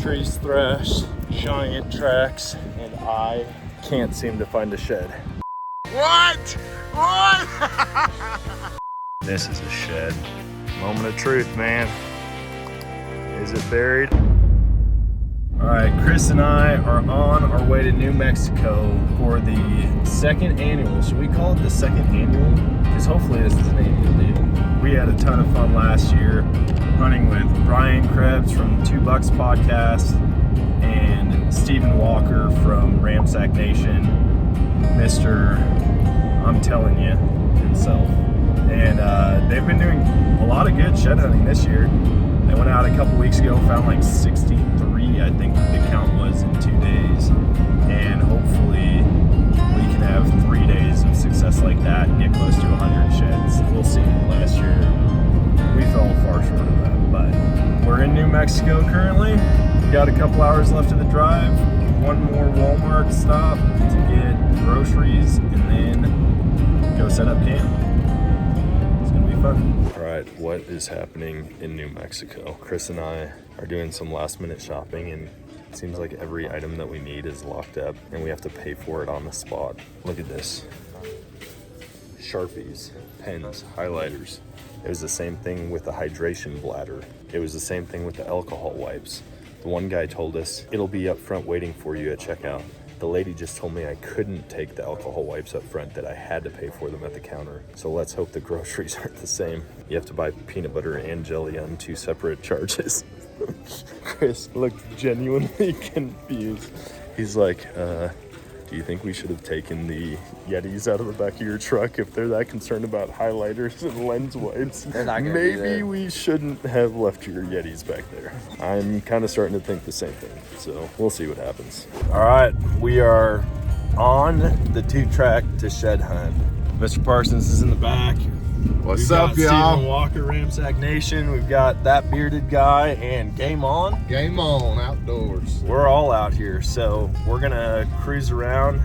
trees thrashed, giant tracks, and I can't seem to find a shed. What? This is a shed. Moment of truth, man. Is it buried? All right, Chris and I are on our way to New Mexico for the second annual. Should we call it the second annual? Because hopefully this is an annual deal. We had a ton of fun last year hunting with Brian Krebs from 2 Bucks Podcast and Stephen Walker from Ramsack Nation, Mr. I'm telling you himself. And they've been doing a lot of good shed hunting this year. They went out a couple weeks ago, found like 63, I think the count was, in 2 days. And hopefully we can have 3 days of success like that and get close to 100 sheds. We'll see. Last year we fell far short of that, but we're in New Mexico currently. We got a couple hours left of the drive. One more Walmart stop to get groceries and then go set up camp. It's gonna be fun. All right, what is happening in New Mexico? Chris and I are doing some last minute shopping, and it seems like every item that we need is locked up and we have to pay for it on the spot. Look at this. Sharpies, pens, highlighters. It was the same thing with the hydration bladder. It was the same thing with the alcohol wipes. The one guy told us, it'll be up front waiting for you at checkout. The lady just told me I couldn't take the alcohol wipes up front, that I had to pay for them at the counter. So let's hope the groceries aren't the same. You have to buy peanut butter and jelly on 2 separate charges. Chris looked genuinely confused. He's like, do you think we should have taken the Yetis out of the back of your truck if they're that concerned about highlighters and lens wipes? Maybe we shouldn't have left your Yetis back there. I'm kind of starting to think the same thing, so we'll see what happens. All right, we are on the 2-track to shed hunt. Mr. Parsons is in the back. What's up, y'all? Stephen Walker, Ramsack Nation. We've got that bearded guy and Game On. Game on, outdoors. We're all out here, so we're gonna cruise around,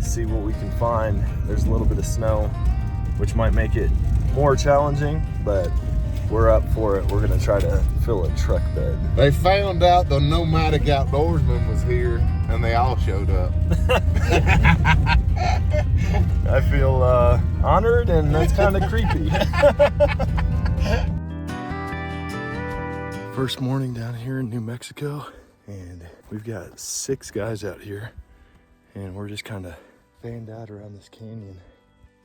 see what we can find. There's a little bit of snow, which might make it more challenging, but we're up for it. We're gonna try to fill a truck bed. They found out the nomadic outdoorsman was here, and they all showed up. I feel honored, and that's kind of creepy. First morning down here in New Mexico, and we've got 6 guys out here, and we're just kind of fanned out around this canyon.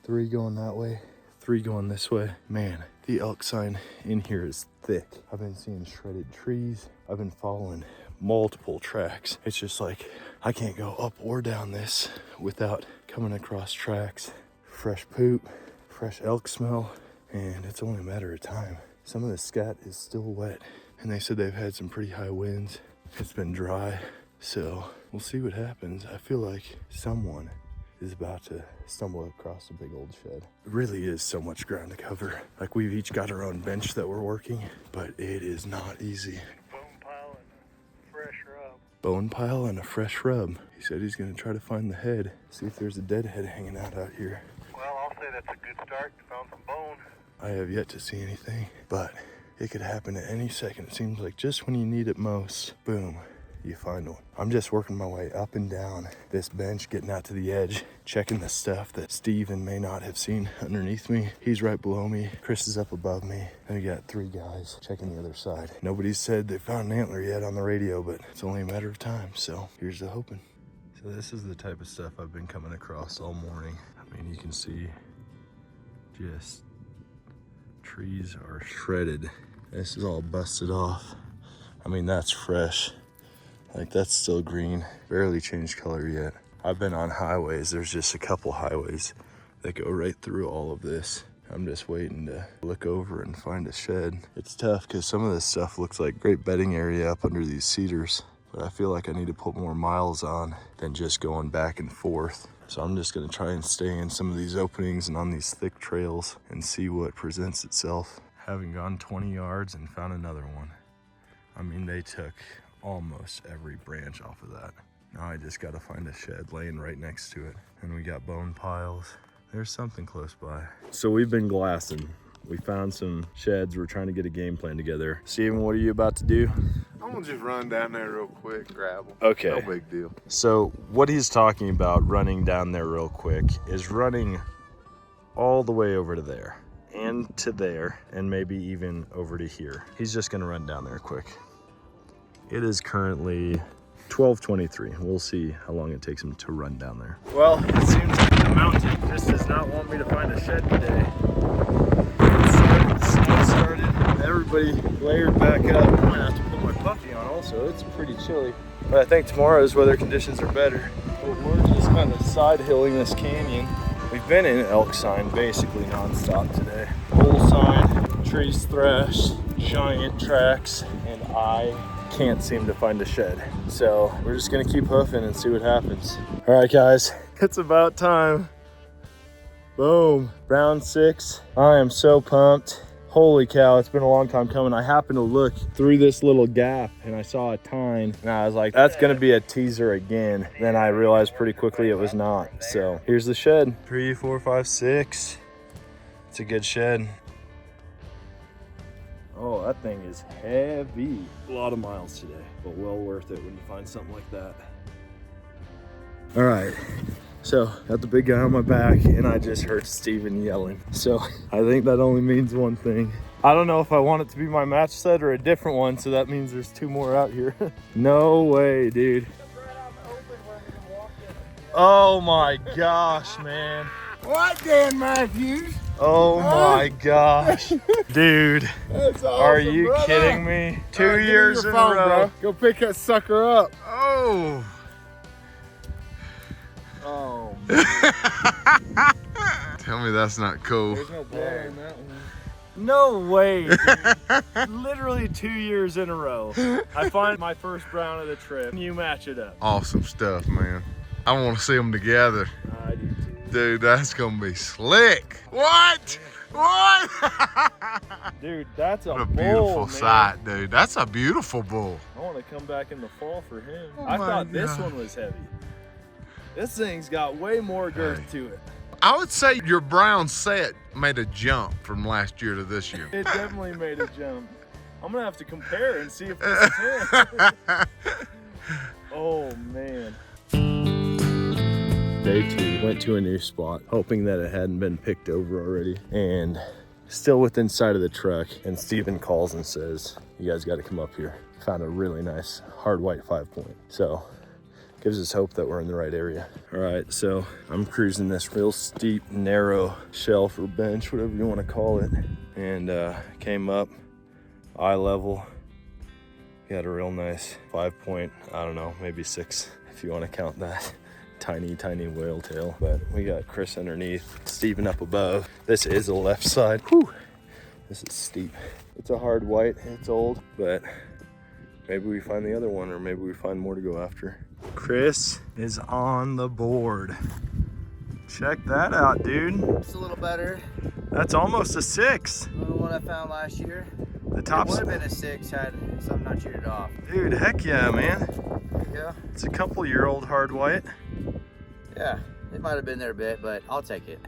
3 going that way, 3 going this way. Man, the elk sign in here is thick. I've been seeing shredded trees. I've been following multiple tracks. It's just like I can't go up or down this without coming across tracks. Fresh poop, fresh elk smell, and it's only a matter of time. Some of the scat is still wet, and they said they've had some pretty high winds. It's been dry, so we'll see what happens. I feel like someone is about to stumble across a big old shed. It really is so much ground to cover. Like, we've each got our own bench that we're working, but it is not easy. Bone pile and a fresh rub. He said he's gonna try to find the head, see if there's a dead head hanging out here. Well, I'll say that's a good start. You found some bone. I have yet to see anything, but it could happen at any second. It seems like just when you need it most, boom, you find one. I'm just working my way up and down this bench, getting out to the edge, checking the stuff that Steven may not have seen underneath me. He's right below me. Chris is up above me. And we got 3 guys checking the other side. Nobody's said they found an antler yet on the radio, but it's only a matter of time. So here's the hoping. So this is the type of stuff I've been coming across all morning. I mean, you can see just trees are shredded. This is all busted off. I mean, that's fresh. Like, that's still green, barely changed color yet. I've been on highways. There's just a couple highways that go right through all of this. I'm just waiting to look over and find a shed. It's tough because some of this stuff looks like great bedding area up under these cedars, but I feel like I need to put more miles on than just going back and forth. So I'm just gonna try and stay in some of these openings and on these thick trails and see what presents itself. Having gone 20 yards and found another one. I mean, they took almost every branch off of that. Now I just gotta find a shed laying right next to it. And we got bone piles. There's something close by. So we've been glassing We found some sheds. We're trying to get a game plan together. Steven, what are you about to do? I'm gonna just run down there real quick, grab them. Okay. No big deal. So what he's talking about running down there real quick is running all the way over to there and to there and maybe even over to here. He's just gonna run down there quick. It is currently 12:23. We'll see how long it takes him to run down there. Well, it seems like the mountain just does not want me to find a shed today. The snow started, everybody layered back up. I might have to put my puffy on also. It's pretty chilly. But I think tomorrow's weather conditions are better. But we're just kind of side hilling this canyon. We've been in elk sign basically nonstop today. Bull sign, trees thrashed, giant tracks, and I can't seem to find a shed. So we're just gonna keep hoofing and see what happens. All right, guys, it's about time. Boom, round 6. I am so pumped. Holy cow, it's been a long time coming. I happened to look through this little gap and I saw a tine and I was like, that's gonna be a teaser again. Then I realized pretty quickly it was not. So here's the shed. 3, 4, 5, 6. It's a good shed. Oh, that thing is heavy. A lot of miles today, but well worth it when you find something like that. All right, so got the big guy on my back and I just heard Steven yelling. So I think that only means one thing. I don't know if I want it to be my match set or a different one, so that means there's 2 more out here. No way, dude. Oh my gosh, man. What, Dan Matthews? Oh my gosh. Dude, That's awesome, are you brother. kidding me? 2 All right, give me years your in phone, a row. bro. Go pick that sucker up. Oh. Oh. Tell me that's not cool. There's no blood on that one. No way, dude. Literally 2 years in a row. I find my first brown of the trip. You match it up. Awesome stuff, man. I want to see them together. I do too. Dude, that's gonna be slick. What? What? Dude, that's What a bull, beautiful man. sight, dude. That's a beautiful bull. I want to come back in the fall for him. Oh I my thought this God. one was heavy. This thing's got way more girth Hey. to it. I would say your brown set made a jump from last year to this year. It definitely made a jump. I'm gonna have to compare and see if this is him. Oh man. Day 2, went to a new spot, hoping that it hadn't been picked over already, and still within sight of the truck. And Steven calls and says, "You guys got to come up here." Found a really nice hard white 5-point. So gives us hope that we're in the right area. All right, so I'm cruising this real steep, narrow shelf or bench, whatever you want to call it, and came up eye level. Got a real nice 5-point, I don't know, maybe 6 if you want to count that. Tiny whale tail, but we got Chris underneath, Steven up above. This is the left side. Whew. This is steep. It's a hard white, it's old, but maybe we find the other one, or maybe we find more to go after. Chris is on the board. Check that out, dude. It's a little better That's almost a 6. than the one I found last year. The It top's, would have been a 6 had something not cheated off. dude, heck yeah, man. There you go. It's a couple-year-old hard white. Yeah, it might have been there a bit, but I'll take it.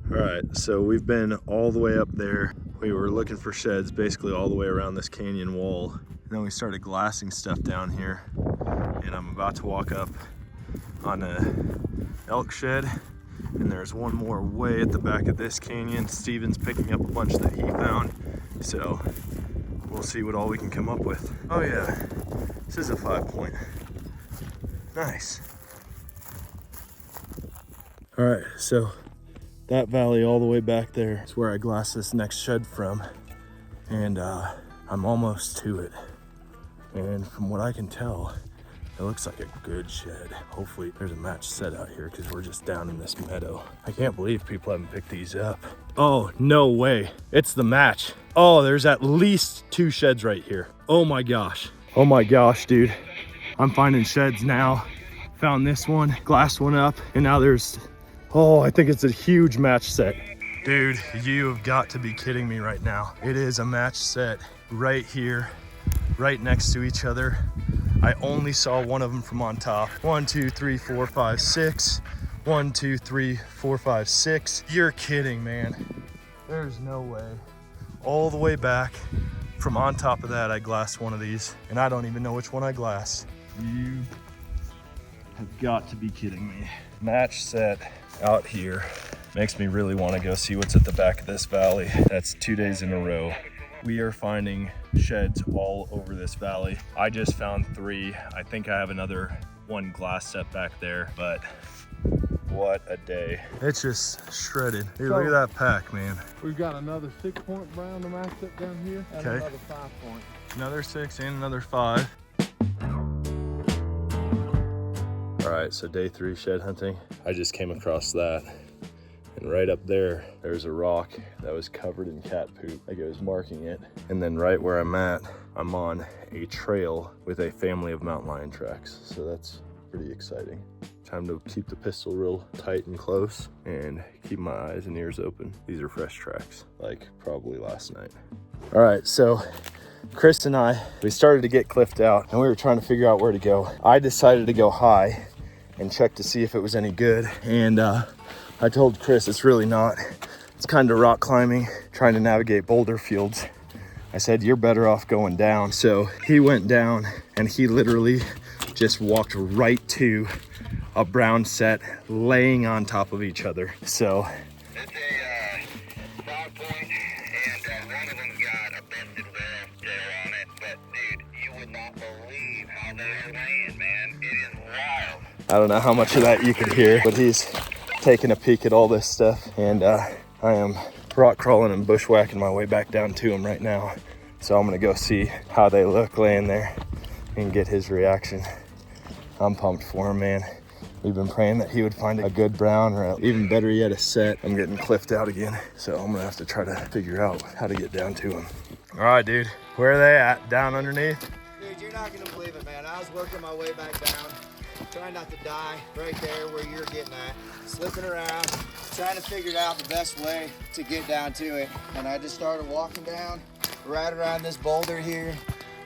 All right, so we've been all the way up there. We were looking for sheds basically all the way around this canyon wall. And then we started glassing stuff down here. And I'm about to walk up on a elk shed. And there's one more way at the back of this canyon. Steven's picking up a bunch that he found. So we'll see what all we can come up with. Oh yeah, this is a 5-point. Nice. All right, so that valley all the way back there is where I glassed this next shed from. And I'm almost to it. And from what I can tell, it looks like a good shed. Hopefully there's a match set out here because we're just down in this meadow. I can't believe people haven't picked these up. Oh, no way. It's the match. Oh, there's at least 2 sheds right here. Oh my gosh. Oh my gosh, dude. I'm finding sheds now. Found this one, glassed one up, and now there's, oh, I think it's a huge match set. Dude, you have got to be kidding me right now. It is a match set right here, right next to each other. I only saw one of them from on top. 1, 2, 3, 4, 5, 6. 1, 2, 3, 4, 5, 6. You're kidding, man. There's no way. All the way back from on top of that, I glassed one of these, and I don't even know which one I glassed. You have got to be kidding me. Match set out here. Makes me really want to go see what's at the back of this valley. That's 2 days in a row. We are finding sheds all over this valley. I just found 3. I think I have another 1 glass set back there, but what a day. It's just shredded. Dude, look at that pack, man. We've got another 6-point brown to match up down here. And Okay. another 5-point. Another 6 and another 5. All right, so day 3 shed hunting. I just came across that. And right up there, there's a rock that was covered in cat poop, like it was marking it. And then right where I'm at, I'm on a trail with a family of mountain lion tracks. So that's pretty exciting. Time to keep the pistol real tight and close and keep my eyes and ears open. These are fresh tracks, like probably last night. All right, so Chris and I, we started to get cliffed out and we were trying to figure out where to go. I decided to go high and check to see if it was any good. And I told Chris it's really not. It's kind of rock climbing, trying to navigate boulder fields. I said, you're better off going down. So he went down and he literally just walked right to a brown set laying on top of each other. So It's a 5-point, and one of them's got a busted whale on it. But dude, you would not believe how they are laying, man. It is wild. I don't know how much of that you can hear, but he's taking a peek at all this stuff. And I am rock crawling and bushwhacking my way back down to him right now. So I'm gonna go see how they look laying there and get his reaction. I'm pumped for him, man. We've been praying that he would find a good brown, or even better yet, a set. I'm getting cliffed out again, so I'm gonna have to try to figure out how to get down to him. All right, dude, where are they at? Down underneath? Dude, you're not gonna believe it, man. I was working my way back down, trying not to die right there where you're getting at, slipping around, trying to figure out the best way to get down to it. And I just started walking down right around this boulder here.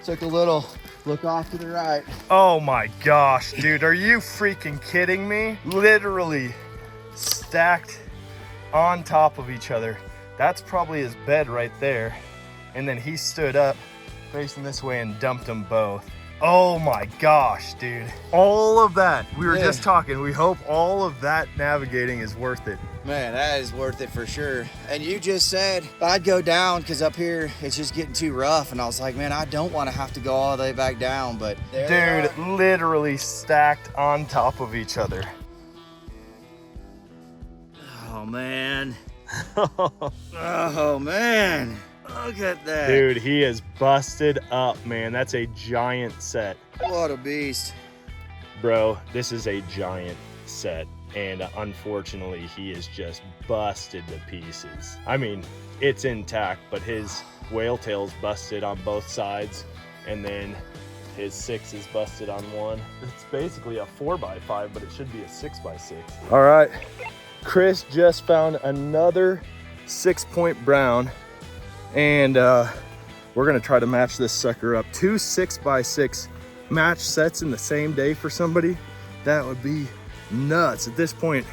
Took a little look off to the right. Oh my gosh, dude, are you freaking kidding me? Literally stacked on top of each other. That's probably his bed right there. And then he stood up facing this way and dumped them both. Oh my gosh, dude. All of that, we were just talking, we hope all of that navigating is worth it. Man, that is worth it for sure. And you just said I'd go down because up here it's just getting too rough. And I was like, man, I don't want to have to go all the way back down. But there dude, literally stacked on top of each other. Oh man. Oh man. Look at that. Dude, he is busted up, man. That's a giant set. What a beast. Bro, this is a giant set. And unfortunately, he is just busted to pieces. I mean, it's intact, but his whale tail's busted on both sides. And then his 6 is busted on one. It's basically a 4x5, but it should be a 6x6. All right, Chris just found another 6-point brown. And we're gonna try to match this sucker up. 2 6x6 match sets in the same day for somebody. That would be nuts. At this point,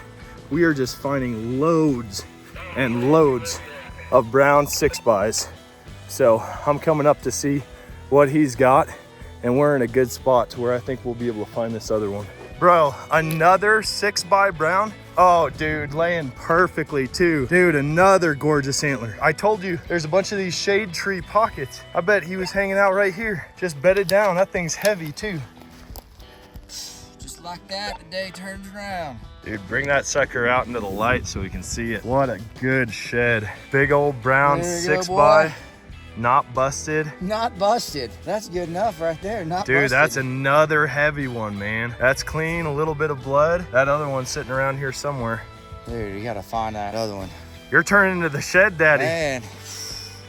we are just finding loads and loads of brown 6x. So I'm coming up to see what he's got, and we're in a good spot to where I think we'll be able to find this other one. Bro, another 6x brown? Oh, dude, laying perfectly too. Dude, another gorgeous antler. I told you, there's a bunch of these shade tree pockets. I bet he was hanging out right here. Just bedded down. That thing's heavy too. Just like that, the day turns around. Dude, bring that sucker out into the light so we can see it. What a good shed. Big old brown 6x. Not busted. Not busted. That's good enough right there. Not Dude, busted. that's another heavy one, man. That's clean, a little bit of blood. That other one's sitting around here somewhere. Dude, you gotta find that other one. You're turning into the shed daddy. Man,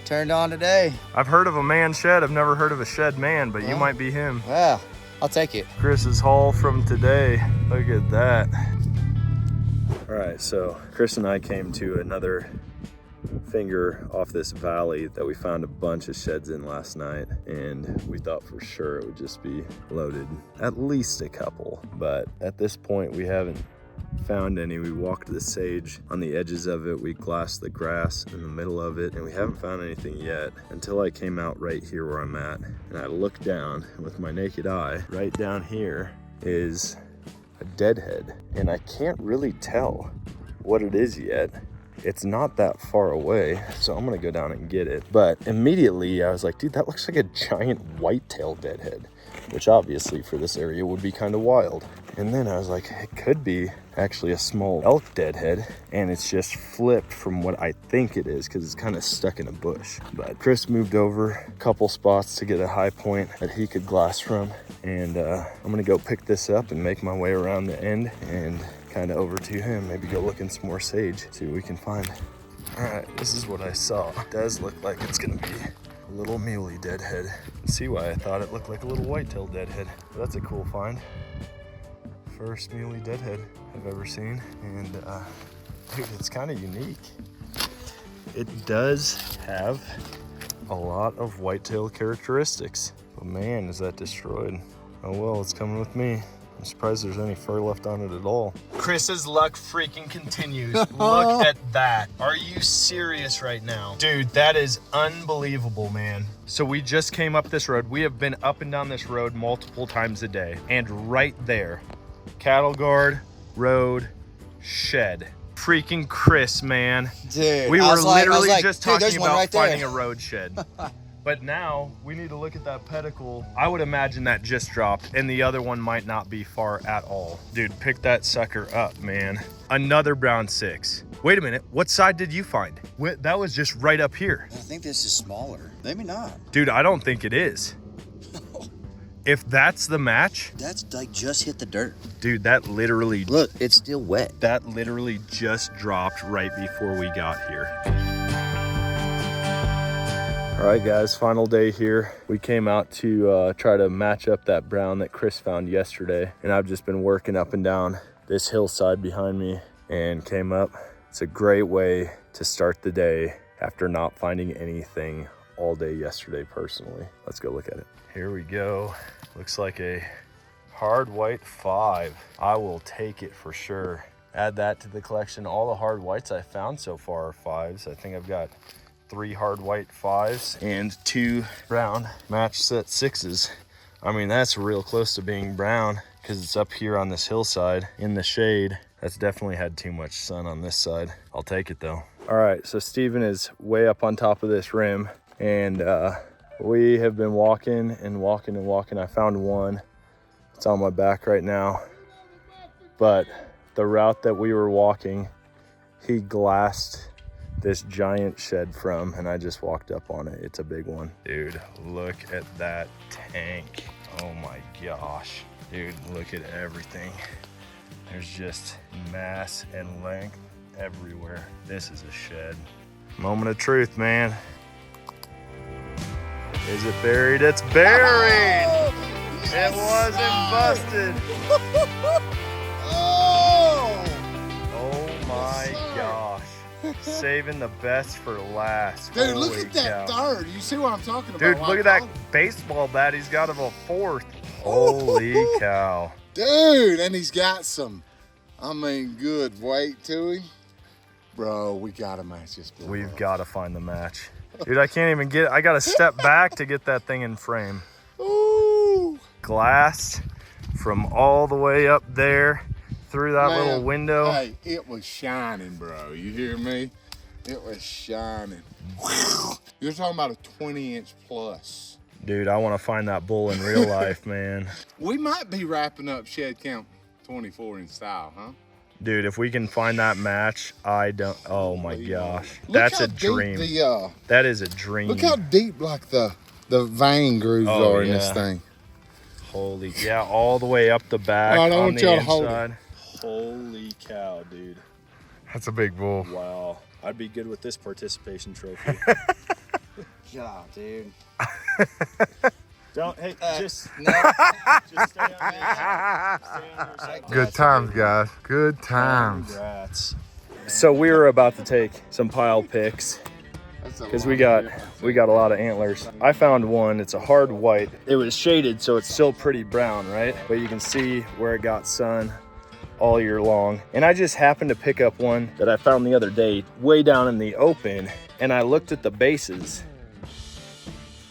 turned on today. I've heard of a man shed. I've never heard of a shed man, but you might be him. Well, I'll take it. Chris's haul from today. Look at that. All right, so Chris and I came to another finger off this valley that we found a bunch of sheds in last night, and we thought for sure it would just be loaded, at least a couple, but at this point we haven't found any. We walked the sage on the edges of it. We glassed the grass in the middle of it, and we haven't found anything yet until I came out right here where I'm at. And I looked down, and with my naked eye, right down here is a deadhead. And I can't really tell what it is yet. It's not that far away, so I'm gonna go down and get it. But immediately I was like, dude, that looks like a giant whitetail deadhead, which obviously for this area would be kind of wild. And then I was like, it could be actually a small elk deadhead, and it's just flipped from what I think it is because it's kind of stuck in a bush. But Chris moved over a couple spots to get a high point that he could glass from, and I'm gonna go pick this up and make my way around the end and kind of over to him, maybe go look in some more sage, see what we can find. All right, this is what I saw. It does look like it's gonna be a little muley deadhead. See why I thought it looked like a little whitetail deadhead. But that's a cool find. First muley deadhead I've ever seen, and dude, it's kind of unique. It does have a lot of whitetail characteristics, but man, is that destroyed. Oh well, it's coming with me. I'm surprised there's any fur left on it at all. Chris's luck freaking continues. Look at that. Are you serious right now? Dude, that is unbelievable, man. So we just came up this road. We have been up and down this road multiple times a day. And right there, cattle guard, road, shed. Freaking Chris, man. Dude, we were literally just dude, talking about right finding a road shed. But now we need to look at that pedicle. I would imagine that just dropped, and the other one might not be far at all. Dude, pick that sucker up, man. Another brown 6. Wait a minute, what side did you find? That was just right up here. I think this is smaller. Maybe not. Dude, I don't think it is. If that's the match. That's like just hit the dirt. Dude, that literally. Look, it's still wet. That literally just dropped right before we got here. All right, guys, final day here. We came out to try to match up that brown that Chris found yesterday, and I've just been working up and down this hillside behind me and came up. It's a great way to start the day after not finding anything all day yesterday personally. Let's go look at it. Here we go. Looks like a hard white 5. I will take it for sure. Add that to the collection. All the hard whites I found so far are 5s. I think I've got 3 hard white 5s and 2 brown match set 6s. I mean, that's real close to being brown because it's up here on this hillside in the shade. That's definitely had too much sun on this side. I'll take it though. All right, so Steven is way up on top of this rim, and we have been walking and walking and walking. I found one. It's on my back right now. But the route that we were walking, he glassed this giant shed from, and I just walked up on it. It's a big one. Dude, look at that tank. Oh my gosh. Dude, look at everything. There's just mass and length everywhere. This is a shed. Moment of truth, man. Is it buried? It's buried! Oh, it yes, wasn't sir. busted. Oh my gosh. Saving the best for last. Dude, Holy look at that cow. third. You see what I'm talking about? Dude, look at that baseball bat. He's got of a 4th. Holy cow. Dude, and he's got some, I mean, good weight to him. Bro, we gotta match this. We've got to find the match. Dude, I can't even get it. I got to step back to get that thing in frame. Ooh. Glassed from all the way up there through that little window. Hey, it was shining, bro. You hear me? It was shining. You're talking about a 20-inch plus. Dude, I want to find that bull in real life, man. We might be wrapping up Shed Camp 24 in style, huh? Dude, if we can find that match, oh my gosh. Look That's how a dream. deep That is a dream. look how deep like the vein grooves are in this thing. Holy, yeah, all the way up the back I don't on want the y'all to hold inside. Holy cow, dude. That's a big bull. Wow. I'd be good with this participation trophy. Yeah, dude. Don't, hey, just No. just stay on your side. Good times, guys. Good times. Congrats. So we were about to take some pile picks because we got a lot of antlers. I found one. It's a hard white. It was shaded, so it's still pretty brown, right? But you can see where it got sun all year long. And I just happened to pick up one that I found the other day way down in the open, and I looked at the bases,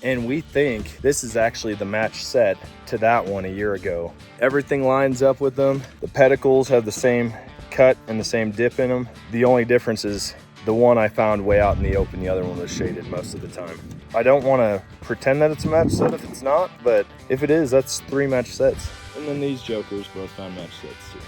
and we think this is actually the match set to that one a year ago. Everything lines up with them. The pedicles have the same cut and the same dip in them. The only difference is the one I found way out in the open, the other one was shaded most of the time. I don't want to pretend that it's a match set if it's not, but if it is, that's 3 match sets. And then these jokers both found match sets too.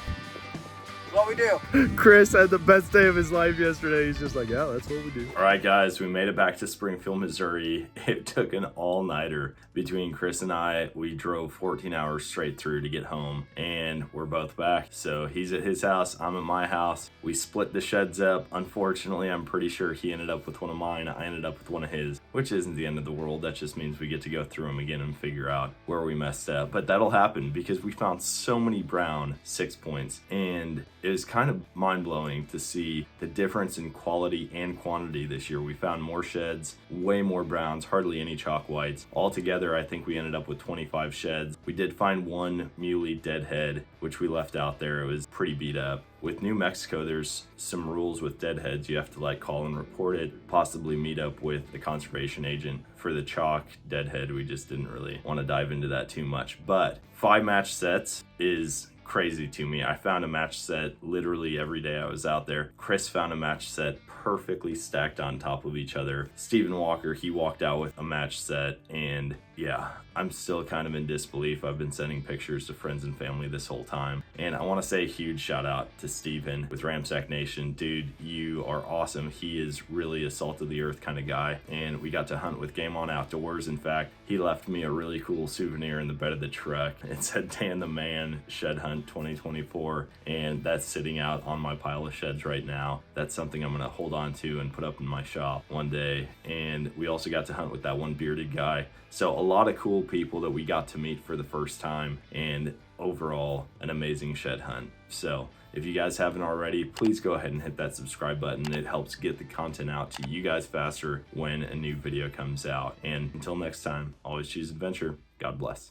What we do. Chris had the best day of his life yesterday. He's just like, yeah, that's what we do. All right, guys, we made it back to Springfield, Missouri. It took an all-nighter between Chris and I. We drove 14 hours straight through to get home, and we're both back. So he's at his house, I'm at my house. We split the sheds up. Unfortunately, I'm pretty sure he ended up with one of mine. I ended up with one of his, which isn't the end of the world. That just means we get to go through them again and figure out where we messed up. But that'll happen because we found so many brown 6 points, and it was kind of mind-blowing to see the difference in quality and quantity this year. We found more sheds, way more browns, hardly any chalk whites. Altogether, I think we ended up with 25 sheds. We did find one muley deadhead, which we left out there. It was pretty beat up. With New Mexico, there's some rules with deadheads. You have to like call and report it, possibly meet up with the conservation agent. For the chalk deadhead, we just didn't really want to dive into that too much. But 5 match sets is crazy to me. I found a match set literally every day I was out there. Chris found a match set perfectly stacked on top of each other. Stephen Walker, he walked out with a match set, and yeah, I'm still kind of in disbelief. I've been sending pictures to friends and family this whole time. And I want to say a huge shout out to Stephen with Ramsack Nation. Dude, you are awesome. He is really a salt of the earth kind of guy. And we got to hunt with Game On Outdoors. In fact, he left me a really cool souvenir in the bed of the truck. It said Dan the Man Shed Hunt 2024. And that's sitting out on my pile of sheds right now. That's something I'm going to hold on to and put up in my shop one day. And we also got to hunt with that one bearded guy. So a lot of cool people that we got to meet for the first time, and overall an amazing shed hunt. So if you guys haven't already, please go ahead and hit that subscribe button. It helps get the content out to you guys faster when a new video comes out. And until next time, always choose adventure. God bless.